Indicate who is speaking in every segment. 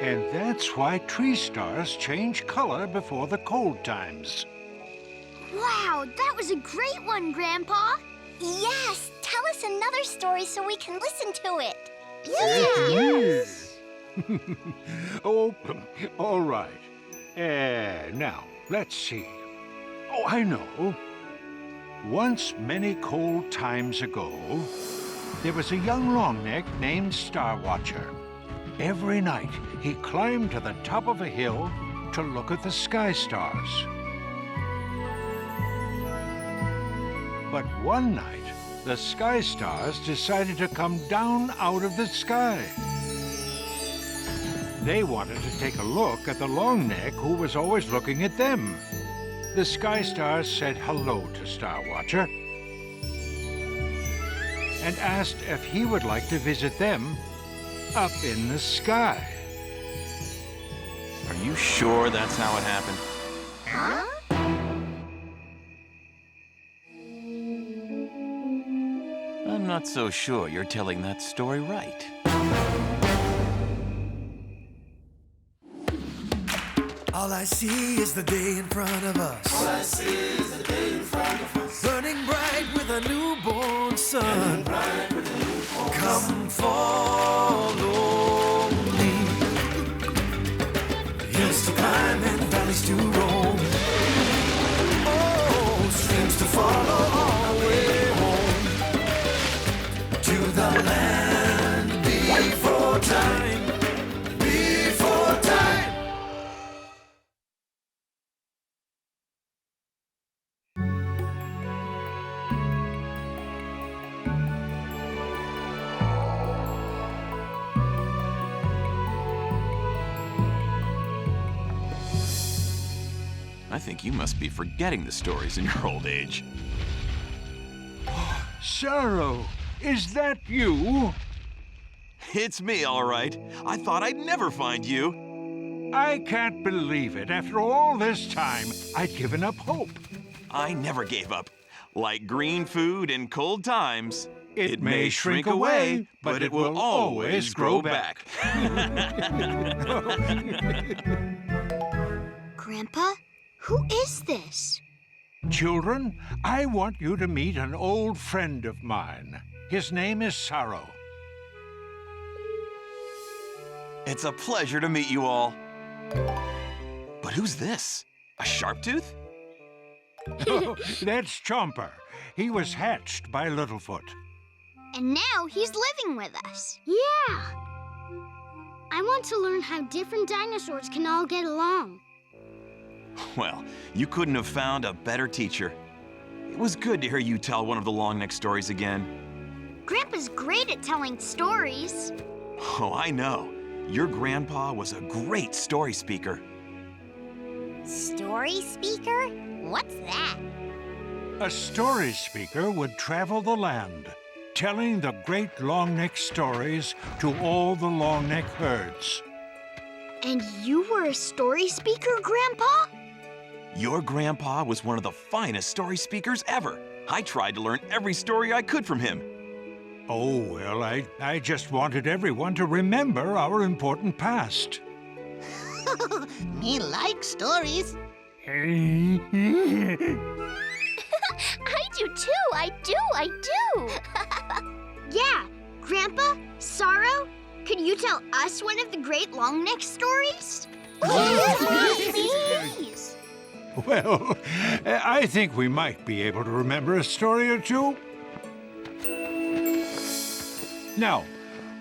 Speaker 1: And that's why tree stars change color before the cold times.
Speaker 2: Wow, that was a great one, Grandpa.
Speaker 3: Yes, tell us another story so we can listen to it.
Speaker 2: Yes.
Speaker 1: Oh, all right. Now, let's see. Oh, I know. Once many cold times ago, there was a young Longneck named Star Watcher. Every night, he climbed to the top of a hill to look at the sky stars. But one night, the sky stars decided to come down out of the sky. They wanted to take a look at the Longneck who was always looking at them. The sky stars said hello to Star Watcher and asked if he would like to visit them up in the sky.
Speaker 4: Are you sure that's how it happened?
Speaker 3: Huh?
Speaker 4: I'm not so sure you're telling that story right.
Speaker 5: All I see is the day in front of us.
Speaker 6: All I see is the day in front of us.
Speaker 5: Burning bright with a newborn sun. Come follow me. Hills to climb and valleys to roam. Oh, streams to follow all the way home. To the land before time. Before time.
Speaker 4: I think you must be forgetting the stories in your old age.
Speaker 1: Saro, is that you?
Speaker 4: It's me, all right. I thought I'd never find you.
Speaker 1: I can't believe it. After all this time, I'd given up hope.
Speaker 4: I never gave up. Like green food in cold times,
Speaker 1: It may shrink away, but it will always grow back.
Speaker 2: Grandpa, who is this?
Speaker 1: Children, I want you to meet an old friend of mine. His name is Saro.
Speaker 4: It's a pleasure to meet you all. But who's this? A sharp-tooth?
Speaker 1: That's Chomper. He was hatched by Littlefoot.
Speaker 2: And now he's living with us.
Speaker 7: Yeah! I want to learn how different dinosaurs can all get along.
Speaker 4: Well, you couldn't have found a better teacher. It was good to hear you tell one of the Longneck stories again.
Speaker 2: Grandpa's great at telling stories.
Speaker 4: Oh, I know. Your grandpa was a great story speaker.
Speaker 3: Story speaker? What's that?
Speaker 1: A story speaker would travel the land, telling the Great Longneck Stories to all the Longneck herds.
Speaker 2: And you were a story speaker, Grandpa?
Speaker 4: Your grandpa was one of the finest story speakers ever. I tried to learn every story I could from him.
Speaker 1: Oh, well, I just wanted everyone to remember our important past.
Speaker 3: Me like stories.
Speaker 2: I do too, I do. Yeah, Grandpa, Saro, could you tell us one of the Great Longneck Stories?
Speaker 3: Please.
Speaker 1: Well, I think we might be able to remember a story or two. Now,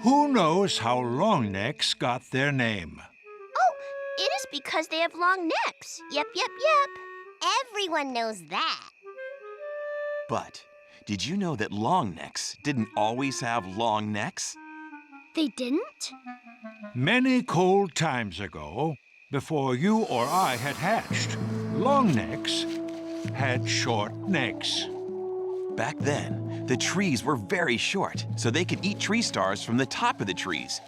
Speaker 1: who knows how Longnecks got their name?
Speaker 3: Oh, it is because they have long necks. Yep. Everyone knows that.
Speaker 4: But did you know that Longnecks didn't always have long necks?
Speaker 7: They didn't?
Speaker 1: Many cold times ago, before you or I had hatched, Longnecks had short necks.
Speaker 4: Back then, the trees were very short, so they could eat tree stars from the top of the trees.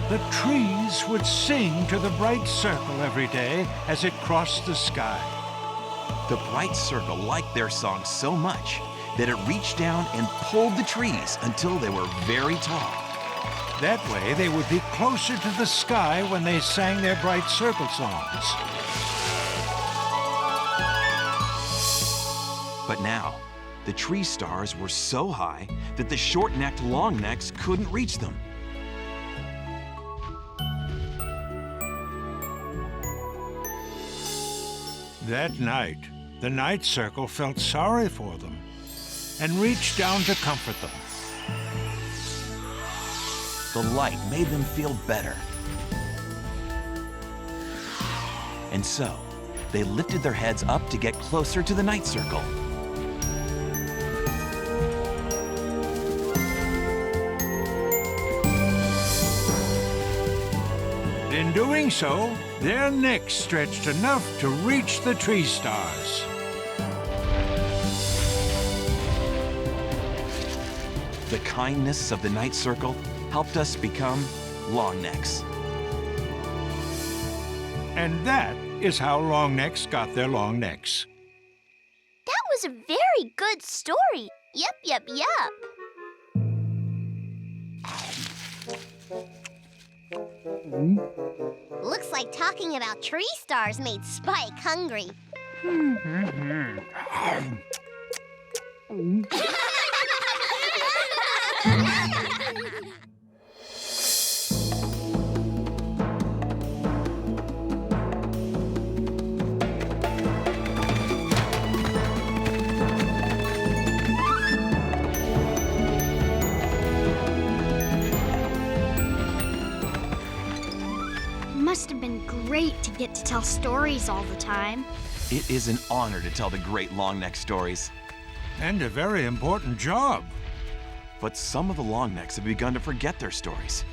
Speaker 1: The trees would sing to the bright circle every day as it crossed the sky.
Speaker 4: The bright circle liked their song so much that it reached down and pulled the trees until they were very tall.
Speaker 1: That way they would be closer to the sky when they sang their bright circle songs.
Speaker 4: But now, the tree stars were so high that the short-necked longnecks couldn't reach them.
Speaker 1: That night, the night circle felt sorry for them and reached down to comfort them.
Speaker 4: The light made them feel better. And so, they lifted their heads up to get closer to the night circle.
Speaker 1: In doing so, their necks stretched enough to reach the tree stars.
Speaker 4: The kindness of the night circle helped us become longnecks.
Speaker 1: And that is how longnecks got their long necks.
Speaker 3: That was a very good story. Yup, yup, yup. Looks like talking about tree stars made Spike hungry.
Speaker 7: Must have been great to get to tell stories all the time.
Speaker 4: It is an honor to tell the Great Longneck Stories.
Speaker 1: And a very important job.
Speaker 4: But some of the longnecks have begun to forget their stories.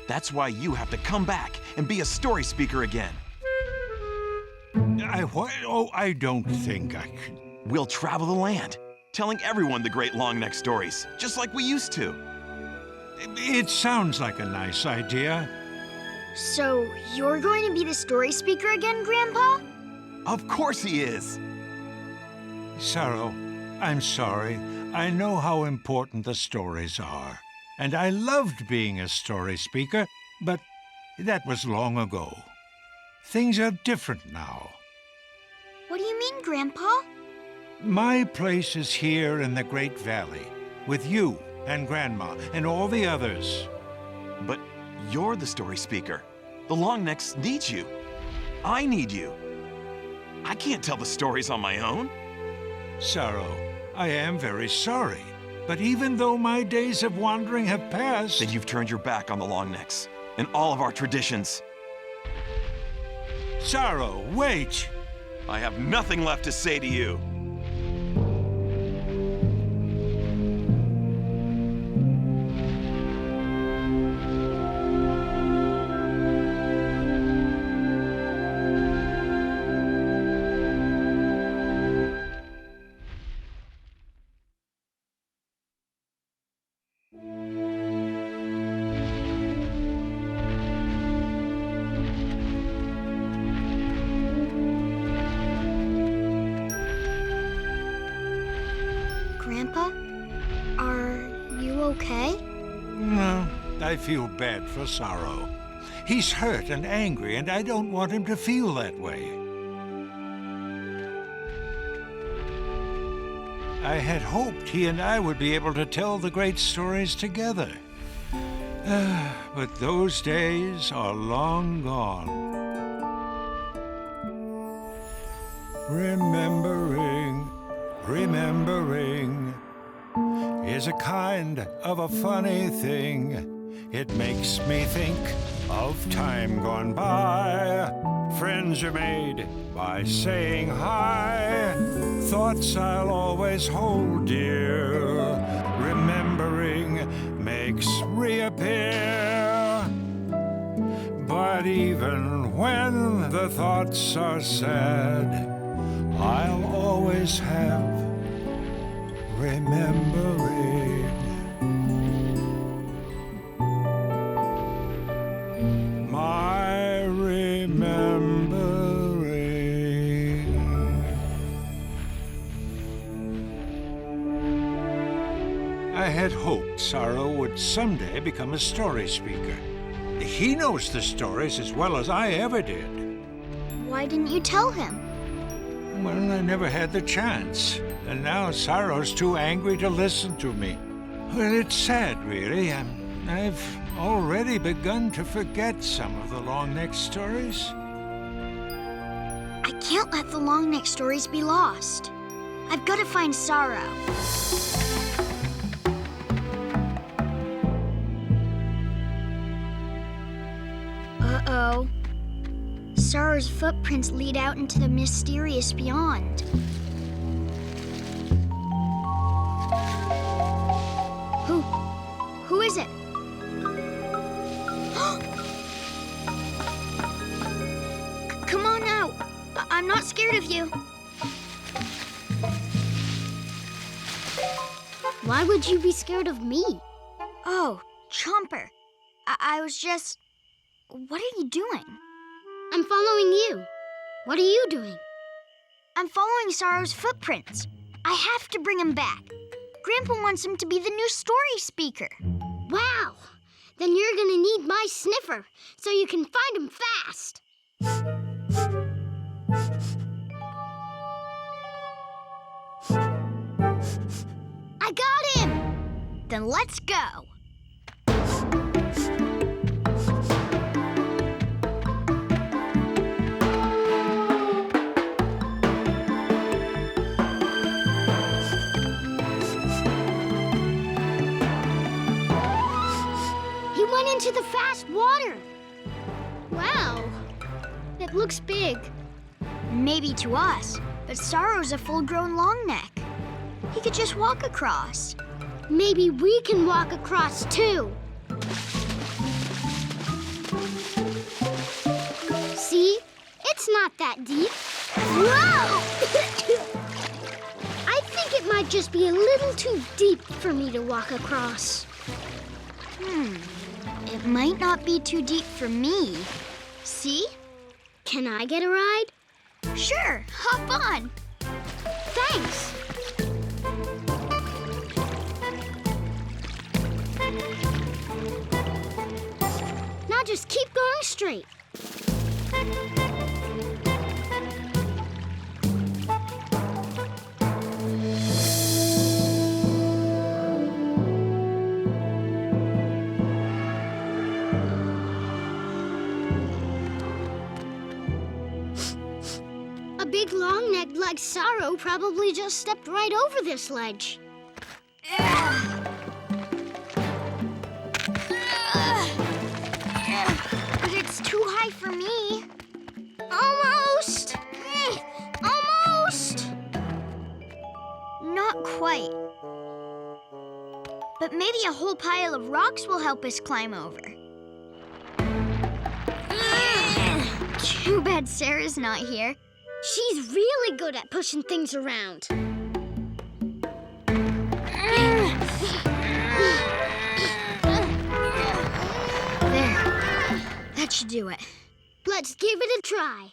Speaker 4: That's why you have to come back and be a story speaker again.
Speaker 1: I don't think I can.
Speaker 4: We'll travel the land, telling everyone the Great Longneck Stories, just like we used to.
Speaker 1: It sounds like a nice idea.
Speaker 2: So, you're going to be the story speaker again, Grandpa?
Speaker 4: Of course he is.
Speaker 1: Saro, I'm sorry. I know how important the stories are. And I loved being a story speaker, but that was long ago. Things are different now.
Speaker 2: What do you mean, Grandpa?
Speaker 1: My place is here in the Great Valley, with you and Grandma and all the others.
Speaker 4: But you're the story speaker. The longnecks need you. I need you. I can't tell the stories on my own.
Speaker 1: Saro, I am very sorry, but even though my days of wandering have passed...
Speaker 4: Then you've turned your back on the longnecks and all of our traditions.
Speaker 1: Saro, wait!
Speaker 4: I have nothing left to say to you.
Speaker 7: Grandpa, are you okay?
Speaker 1: No, I feel bad for Saro. He's hurt and angry, and I don't want him to feel that way. I had hoped he and I would be able to tell the great stories together. But those days are long gone. Remembering is a kind of a funny thing. It makes me think of time gone by. Friends are made by saying hi. Thoughts I'll always hold dear. Remembering makes reappear. But even when the thoughts are sad, I'll always have remembering. My remembering. I had hoped Saro would someday become a story speaker. He knows the stories as well as I ever did.
Speaker 2: Why didn't you tell him?
Speaker 1: Well, I never had the chance. And now Saro's too angry to listen to me. Well, it's sad, really. I've already begun to forget some of the Longneck stories.
Speaker 2: I can't let the Longneck stories be lost. I've got to find Saro. Uh-oh. Saro's footprints lead out into the mysterious beyond. Who is it? Come on out. I'm not scared of you.
Speaker 7: Why would you be scared of me?
Speaker 2: Oh, Chomper. I was just... What are you doing?
Speaker 7: I'm following you. What are you doing?
Speaker 2: I'm following Saro's footprints. I have to bring him back. Grandpa wants him to be the new story speaker.
Speaker 7: Wow! Then you're gonna need my sniffer so you can find him fast. I got him!
Speaker 2: Then let's go.
Speaker 7: He went into the fast water. Wow, it looks big.
Speaker 2: Maybe to us, but Saro's a full-grown Longneck. He could just walk across.
Speaker 7: Maybe we can walk across too. See? It's not that deep. Whoa! I think it might just be a little too deep for me to walk across.
Speaker 2: It might not be too deep for me. See?
Speaker 7: Can I get a ride?
Speaker 2: Sure, hop on.
Speaker 7: Thanks. Now just keep going straight. A big long-necked like Saro probably just stepped right over this ledge.
Speaker 2: But it's too high for me.
Speaker 7: Almost! Almost!
Speaker 2: Not quite. But maybe a whole pile of rocks will help us climb over. Too bad Sarah's not here.
Speaker 7: She's really good at pushing things around.
Speaker 2: There. That should do it.
Speaker 7: Let's give it a try.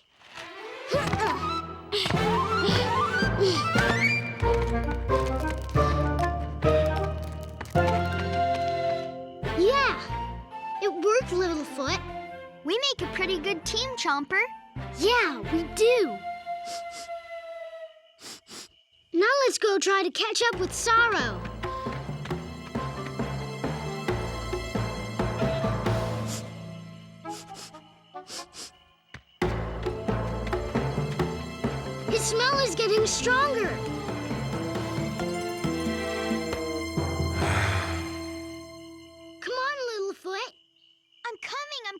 Speaker 7: Yeah, it worked, Littlefoot.
Speaker 2: We make a pretty good team, Chomper.
Speaker 7: Yeah, we do. Now let's go try to catch up with Saro. His smell is getting stronger. Come on, Littlefoot.
Speaker 2: I'm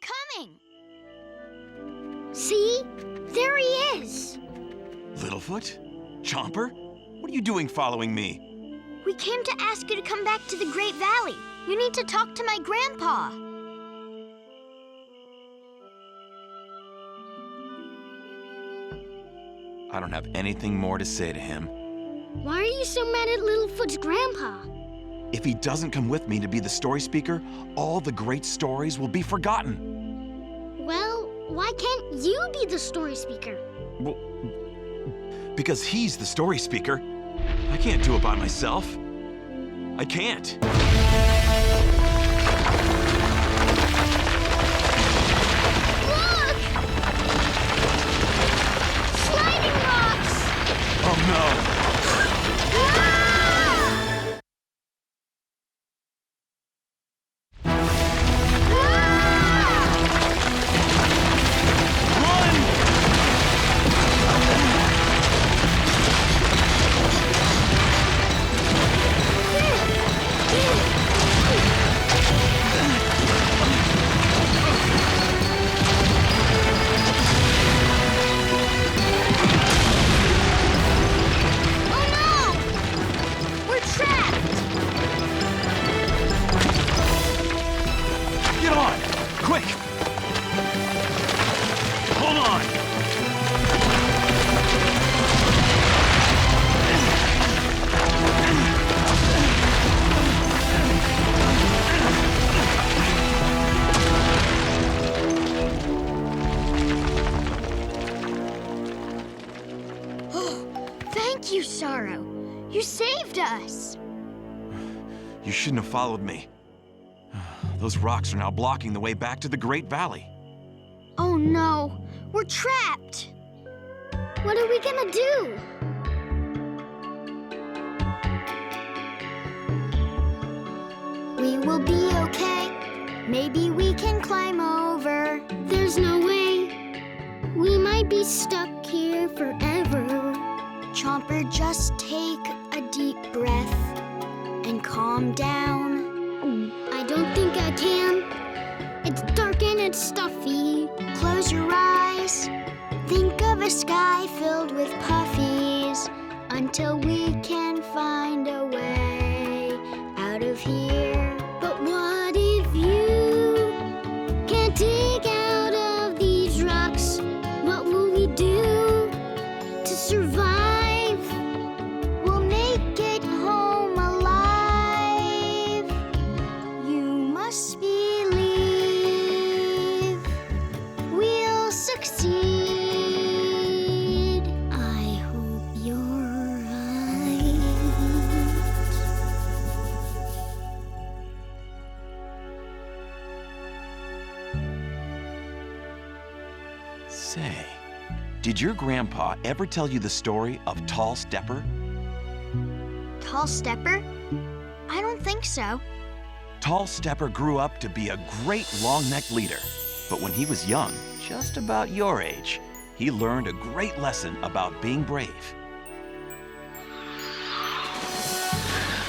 Speaker 2: coming.
Speaker 7: See? There he is.
Speaker 4: Littlefoot? Chomper? What are you doing following me?
Speaker 2: We came to ask you to come back to the Great Valley. You need to talk to my grandpa.
Speaker 4: I don't have anything more to say to him.
Speaker 7: Why are you so mad at Littlefoot's grandpa?
Speaker 4: If he doesn't come with me to be the story speaker, all the great stories will be forgotten.
Speaker 7: Well, why can't you be the story speaker?
Speaker 4: Well, because he's the story speaker. I can't do it by myself. I can't.
Speaker 2: Look! Sliding rocks!
Speaker 4: Oh no!
Speaker 2: Ah!
Speaker 4: Get on! Quick! Hold on!
Speaker 2: Thank you, Saro. You saved us.
Speaker 4: You shouldn't have followed me. Those rocks are now blocking the way back to the Great Valley.
Speaker 2: Oh no, we're trapped.
Speaker 7: What are we gonna do?
Speaker 2: We will be okay. Maybe we can climb over.
Speaker 7: There's no way. We might be stuck here forever.
Speaker 2: Chomper, just take a deep breath and calm down.
Speaker 7: I don't think I can. It's dark and it's stuffy.
Speaker 2: Close your eyes. Think of a sky filled with puffies until we can find a way out of here.
Speaker 7: But what if you can't dig out of these rocks? What will we do to survive?
Speaker 2: We'll make it home alive. You must believe we'll succeed.
Speaker 7: I hope you're right.
Speaker 4: Say, did your grandpa ever tell you the story of Tall Stepper?
Speaker 2: Tall Stepper? I don't think so.
Speaker 4: Tall Stepper grew up to be a great Longneck leader. But when he was young, just about your age, he learned a great lesson about being brave.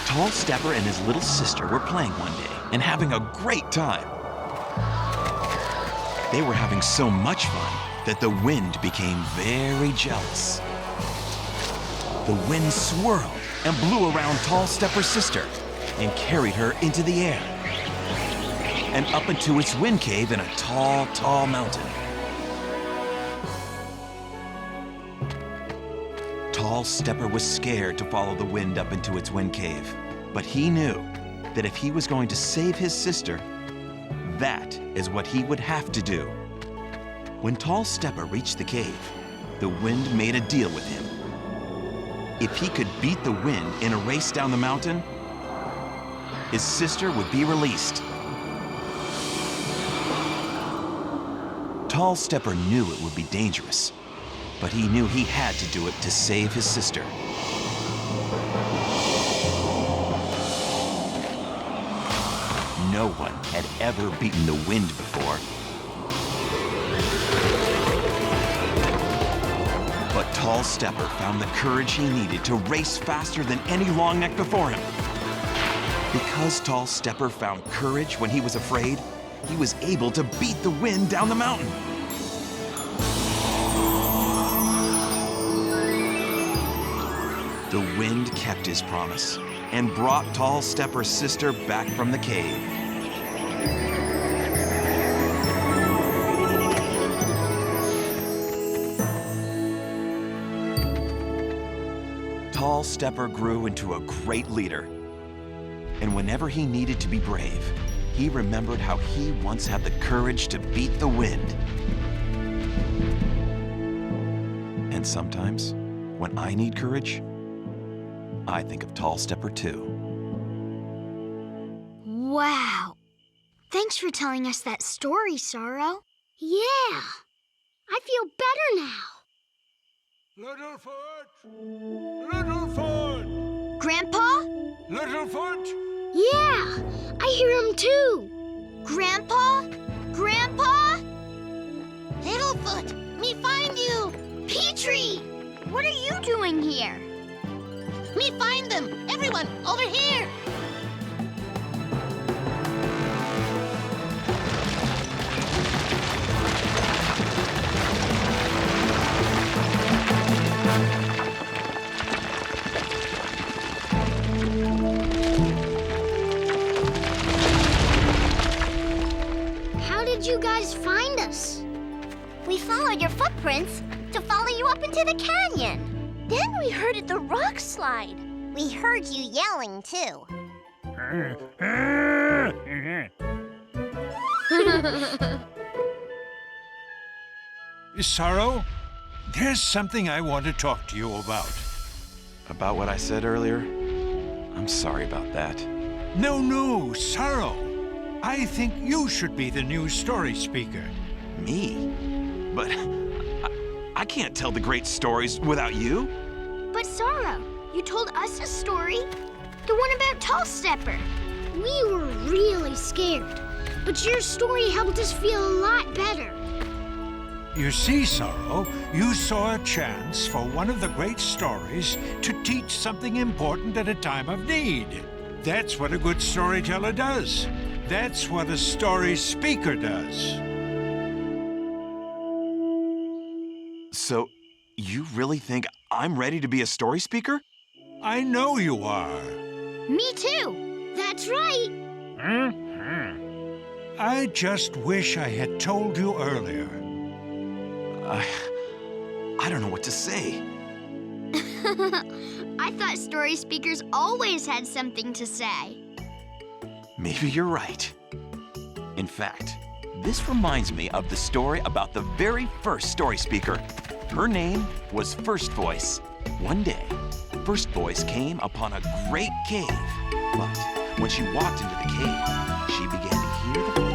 Speaker 4: Tall Stepper and his little sister were playing one day and having a great time. They were having so much fun that the wind became very jealous. The wind swirled and blew around Tall Stepper's sister and carried her into the air and up into its wind cave in a tall, tall mountain. Tall Stepper was scared to follow the wind up into its wind cave, but he knew that if he was going to save his sister, that is what he would have to do. When Tall Stepper reached the cave, the wind made a deal with him. If he could beat the wind in a race down the mountain, his sister would be released. Tall Stepper knew it would be dangerous, but he knew he had to do it to save his sister. No one had ever beaten the wind before. But Tall Stepper found the courage he needed to race faster than any Longneck before him. Because Tall Stepper found courage when he was afraid, he was able to beat the wind down the mountain. The wind kept his promise and brought Tall Stepper's sister back from the cave. Tall Stepper grew into a great leader. And whenever he needed to be brave, he remembered how he once had the courage to beat the wind. And sometimes, when I need courage, I think of Tall Stepper too.
Speaker 2: Wow. Thanks for telling us that story, Saro.
Speaker 7: Yeah. I feel better now.
Speaker 1: Littlefoot! Littlefoot!
Speaker 2: Grandpa?
Speaker 1: Littlefoot!
Speaker 7: Yeah, I hear him too.
Speaker 2: Grandpa? Grandpa?
Speaker 3: Littlefoot, me find you.
Speaker 2: Petrie! What are you doing here?
Speaker 3: Me find them. Everyone, over here.
Speaker 7: How did you guys find us?
Speaker 3: We followed your footprints to follow you up into the canyon. Then we heard the rock slide. We heard you yelling, too.
Speaker 1: Saro, there's something I want to talk to you about.
Speaker 4: About what I said earlier? I'm sorry about that.
Speaker 1: No, Saro. I think you should be the new story speaker.
Speaker 4: Me? But I can't tell the great stories without you.
Speaker 2: But Saro, you told us a story. The one about Tall Stepper.
Speaker 7: We were really scared, but your story helped us feel a lot better.
Speaker 1: You see, Saro, you saw a chance for one of the great stories to teach something important at a time of need. That's what a good storyteller does. That's what a story speaker does.
Speaker 4: So, you really think I'm ready to be a story speaker?
Speaker 1: I know you are.
Speaker 2: Me too.
Speaker 7: That's right.
Speaker 1: I just wish I had told you earlier.
Speaker 4: I don't know what to say.
Speaker 2: I thought story speakers always had something to say.
Speaker 4: Maybe you're right. In fact, this reminds me of the story about the very first story speaker. Her name was First Voice. One day, First Voice came upon a great cave. But when she walked into the cave, she began to hear the